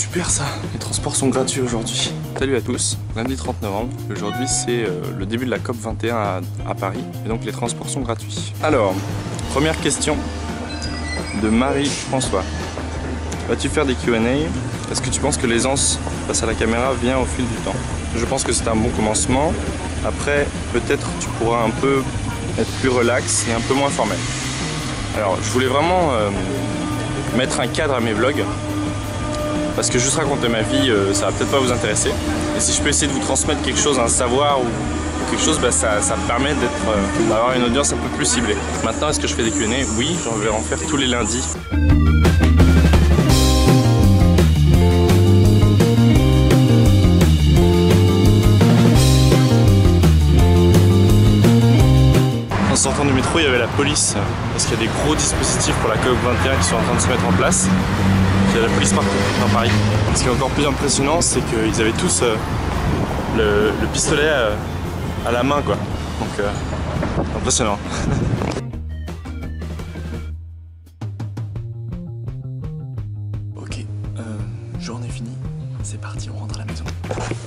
super ça, les transports sont gratuits aujourd'hui. Salut à tous, lundi 30 novembre, aujourd'hui c'est le début de la COP 21 à Paris et donc les transports sont gratuits. Alors, première question de Marie-François. Vas-tu faire des Q&A? Est-ce que tu penses que l'aisance face à la caméra vient au fil du temps? Je pense que c'est un bon commencement. Après, peut-être tu pourras un peu être plus relax et un peu moins formel. Alors, je voulais vraiment mettre un cadre à mes vlogs. Parce que juste raconter ma vie, ça va peut-être pas vous intéresser. Et si je peux essayer de vous transmettre quelque chose, un savoir ou quelque chose, bah ça me permet d'avoir une audience un peu plus ciblée. Maintenant, est-ce que je fais des Q&A? Oui, j'en vais en faire tous les lundis. En sortant du métro, il y avait la police parce qu'il y a des gros dispositifs pour la COP 21 qui sont en train de se mettre en place. Il y a la police partout dans Paris. Ce qui est encore plus impressionnant, c'est qu'ils avaient tous le pistolet à la main, quoi. Donc, impressionnant. Ok, journée finie. C'est parti, on rentre à la maison.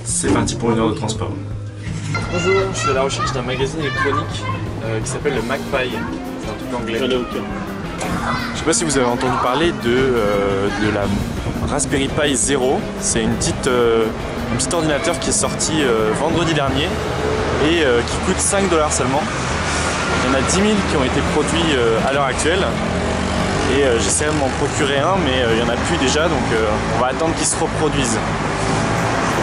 C'est parti pour une heure de transport. Bonjour, je suis à la recherche d'un magazine électronique qui s'appelle le Magpie. C'est un truc anglais. Je sais pas si vous avez entendu parler de la Raspberry Pi Zero. C'est un petit ordinateur qui est sorti vendredi dernier et qui coûte 5 $ seulement. Il y en a 10 000 qui ont été produits à l'heure actuelle et j'essaierai de m'en procurer un, mais il n'y en a plus déjà, donc on va attendre qu'ils se reproduisent.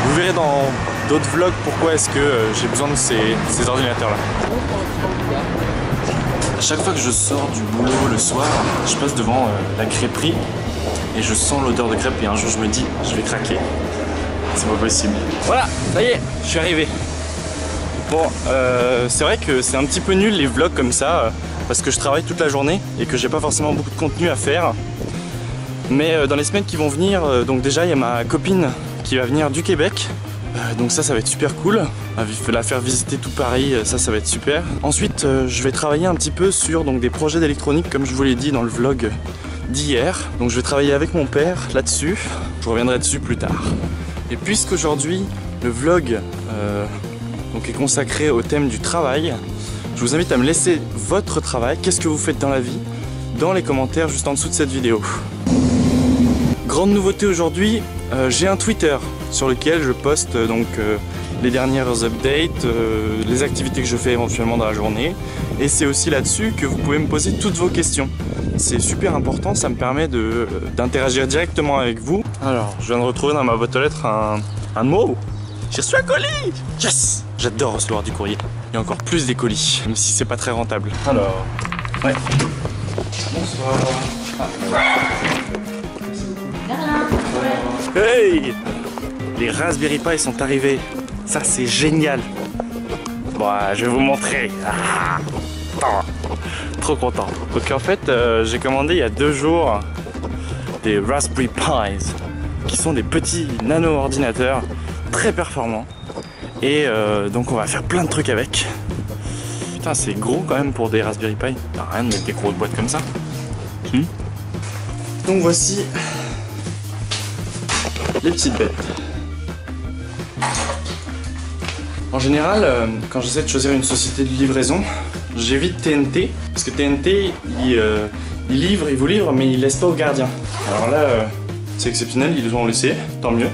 Vous verrez dans d'autres vlogs pourquoi est-ce que j'ai besoin de ces ordinateurs là. À chaque fois que je sors du boulot le soir, je passe devant la crêperie et je sens l'odeur de crêpe et un jour je me dis je vais craquer. C'est pas possible. Voilà, ça y est, je suis arrivé. Bon, c'est vrai que c'est un petit peu nul les vlogs comme ça parce que je travaille toute la journée et que j'ai pas forcément beaucoup de contenu à faire. Mais dans les semaines qui vont venir, donc déjà il y a ma copine qui va venir du Québec. Donc ça va être super cool, la faire visiter tout Paris, ça va être super. Ensuite je vais travailler un petit peu sur des projets d'électronique comme je vous l'ai dit dans le vlog d'hier. Donc je vais travailler avec mon père là-dessus, je reviendrai dessus plus tard. Et puisqu'aujourd'hui le vlog est consacré au thème du travail, je vous invite à me laisser votre travail, qu'est-ce que vous faites dans la vie, dans les commentaires juste en dessous de cette vidéo. Grande nouveauté aujourd'hui, j'ai un Twitter sur lequel je poste les dernières updates, les activités que je fais éventuellement dans la journée. Et c'est aussi là-dessus que vous pouvez me poser toutes vos questions. C'est super important, ça me permet d'interagir directement avec vous. Alors, je viens de retrouver dans ma boîte aux lettres un mot. J'ai reçu un colis! Yes! J'adore recevoir du courrier. Et encore plus des colis, même si c'est pas très rentable. Alors, ouais. Bonsoir. Hey! Les Raspberry Pi sont arrivés. Ça, c'est génial. Bon, je vais vous montrer. Ah, trop content. Donc en fait, j'ai commandé il y a 2 jours des Raspberry Pis, qui sont des petits nano-ordinateurs très performants. Et donc on va faire plein de trucs avec. Putain, c'est gros quand même pour des Raspberry Pi. T'as rien de mettre des grosses boîtes comme ça. Donc voici les petites bêtes. En général, quand j'essaie de choisir une société de livraison, j'évite TNT, parce que TNT, il vous livre, mais il laisse pas au gardien. Alors là, c'est exceptionnel, ils ont laissé, tant mieux.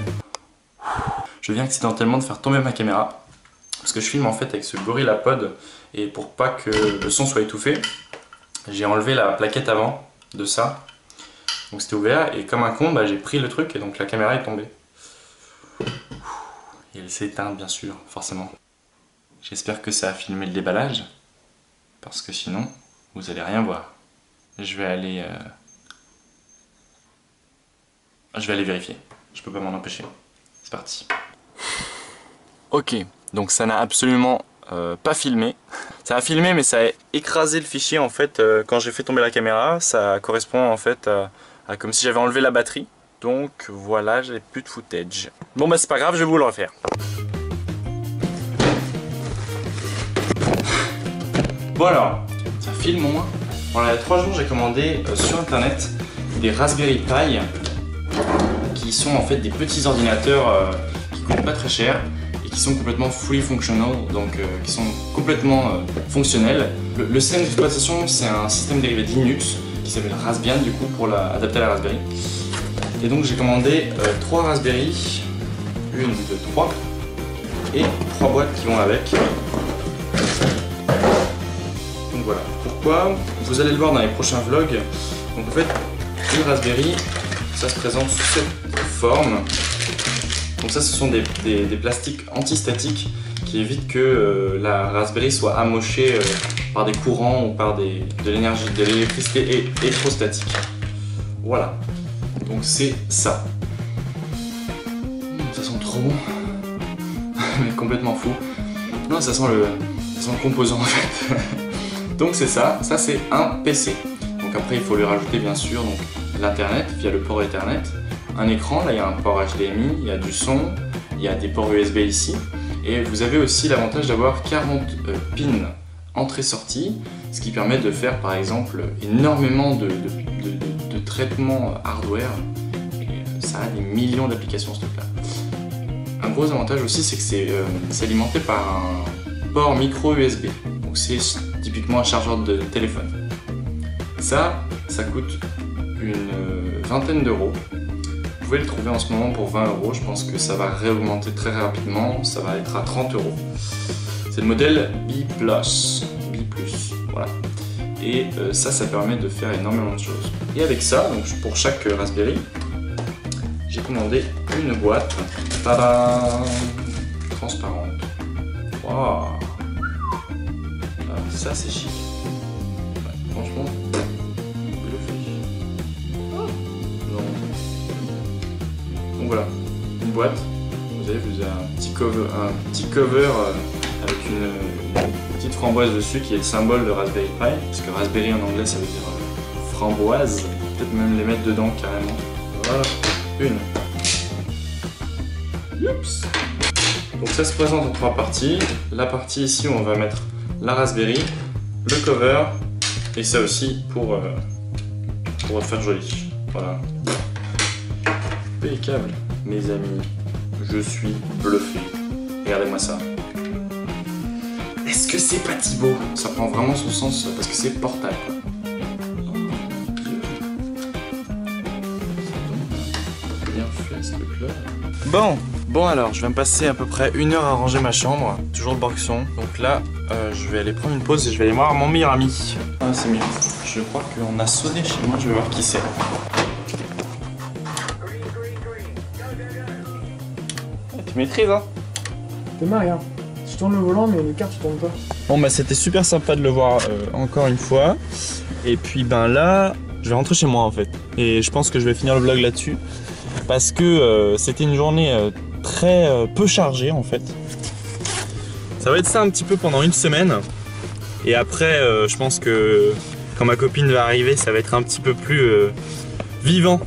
Je viens accidentellement de faire tomber ma caméra, parce que je filme en fait avec ce GorillaPod, et pour pas que le son soit étouffé, j'ai enlevé la plaquette avant de ça. Donc c'était ouvert et comme un con, j'ai pris le truc et donc la caméra est tombée. Et elle s'est éteinte bien sûr, forcément. J'espère que ça a filmé le déballage, parce que sinon, vous allez rien voir. Je vais aller vérifier. Je peux pas m'en empêcher. C'est parti. Ok, donc ça n'a absolument pas filmé. Ça a filmé mais ça a écrasé le fichier en fait quand j'ai fait tomber la caméra. Ça correspond en fait à comme si j'avais enlevé la batterie. Donc voilà, j'ai plus de footage. Bon c'est pas grave, je vais vous le refaire. Bon alors, ça filme au moins. Voilà, il y a 3 jours j'ai commandé sur internet des Raspberry Pi qui sont en fait des petits ordinateurs qui coûtent pas très cher et qui sont complètement fully functional, donc qui sont complètement fonctionnels. Le système d'exploitation, c'est un système dérivé de Linux qui s'appelle Raspbian du coup pour adapter à la Raspberry. Et donc j'ai commandé 3 Raspberry, 1, 2, 3 et 3 boîtes qui vont avec. Donc voilà. Pourquoi? Vous allez le voir dans les prochains vlogs. Donc en fait, une Raspberry, ça se présente sous cette forme. Donc ça, ce sont des plastiques antistatiques qui évitent que la Raspberry soit amochée par des courants ou par de l'énergie, de l'électricité électrostatique. Voilà. Donc c'est ça. Ça sent trop bon. Mais complètement fou. Non, ça sent le composant en fait. Donc c'est ça c'est un PC. Donc après il faut lui rajouter bien sûr l'internet via le port Ethernet, un écran, là il y a un port HDMI, il y a du son, il y a des ports USB ici, et vous avez aussi l'avantage d'avoir 40 pins entrée-sortie, ce qui permet de faire par exemple énormément de traitements hardware, et ça a des millions d'applications ce truc-là. Un gros avantage aussi, c'est que c'est alimenté par un port micro USB, donc c'est typiquement un chargeur de téléphone. Ça coûte une vingtaine d'euros. Vous pouvez le trouver en ce moment pour 20 euros. Je pense que ça va réaugmenter très rapidement. Ça va être à 30 euros. C'est le modèle B+, voilà. Et ça permet de faire énormément de choses. Et avec ça, donc pour chaque Raspberry, j'ai commandé une boîte. Tadam! Transparente. Waouh! Ça c'est chic. Ouais, franchement, donc voilà, une boîte. Vous avez un petit cover avec une petite framboise dessus qui est le symbole de Raspberry Pi, parce que Raspberry en anglais ça veut dire framboise. Peut-être même les mettre dedans carrément. Voilà, une. Oups. Donc ça se présente en 3 parties. La partie ici où on va mettre la Raspberry, le cover et ça aussi pour faire joli. Voilà. Impeccable, mes amis. Je suis bluffé. Regardez-moi ça. Est-ce que c'est pas Thibaut? Ça prend vraiment son sens parce que c'est portable. Bien fait ce truc-là. Bon alors, je vais me passer à peu près 1 heure à ranger ma chambre. Toujours le boxon. Donc là, je vais aller prendre une pause et je vais aller voir mon meilleur ami. Ah, c'est mieux. Je crois qu'on a sonné chez moi, je vais voir qui c'est. Tu maîtrises, hein? T'es mal, regarde. Je tourne le volant, mais les cartes, je tourne pas. Bon, bah, c'était super sympa de le voir encore une fois. Et puis, ben là, je vais rentrer chez moi en fait. Et je pense que je vais finir le vlog là-dessus. Parce que c'était une journée très peu chargée en fait. Ça va être ça un petit peu pendant une semaine. Et après, je pense que quand ma copine va arriver, ça va être un petit peu plus vivant,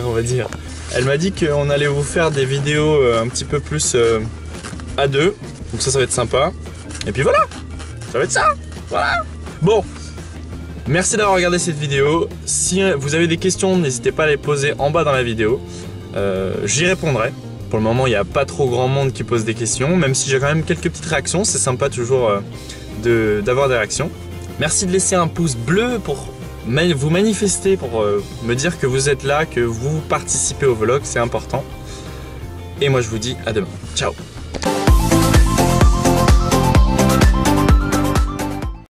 on va dire. Elle m'a dit qu'on allait vous faire des vidéos un petit peu plus à deux. Donc ça va être sympa. Et puis voilà, ça va être ça. Voilà. Bon, merci d'avoir regardé cette vidéo. Si vous avez des questions, n'hésitez pas à les poser en bas dans la vidéo. J'y répondrai. Pour le moment, il n'y a pas trop grand monde qui pose des questions, même si j'ai quand même quelques petites réactions. C'est sympa toujours d'avoir des réactions. Merci de laisser un pouce bleu pour vous manifester, pour me dire que vous êtes là, que vous participez au vlog, c'est important. Et moi, je vous dis à demain. Ciao!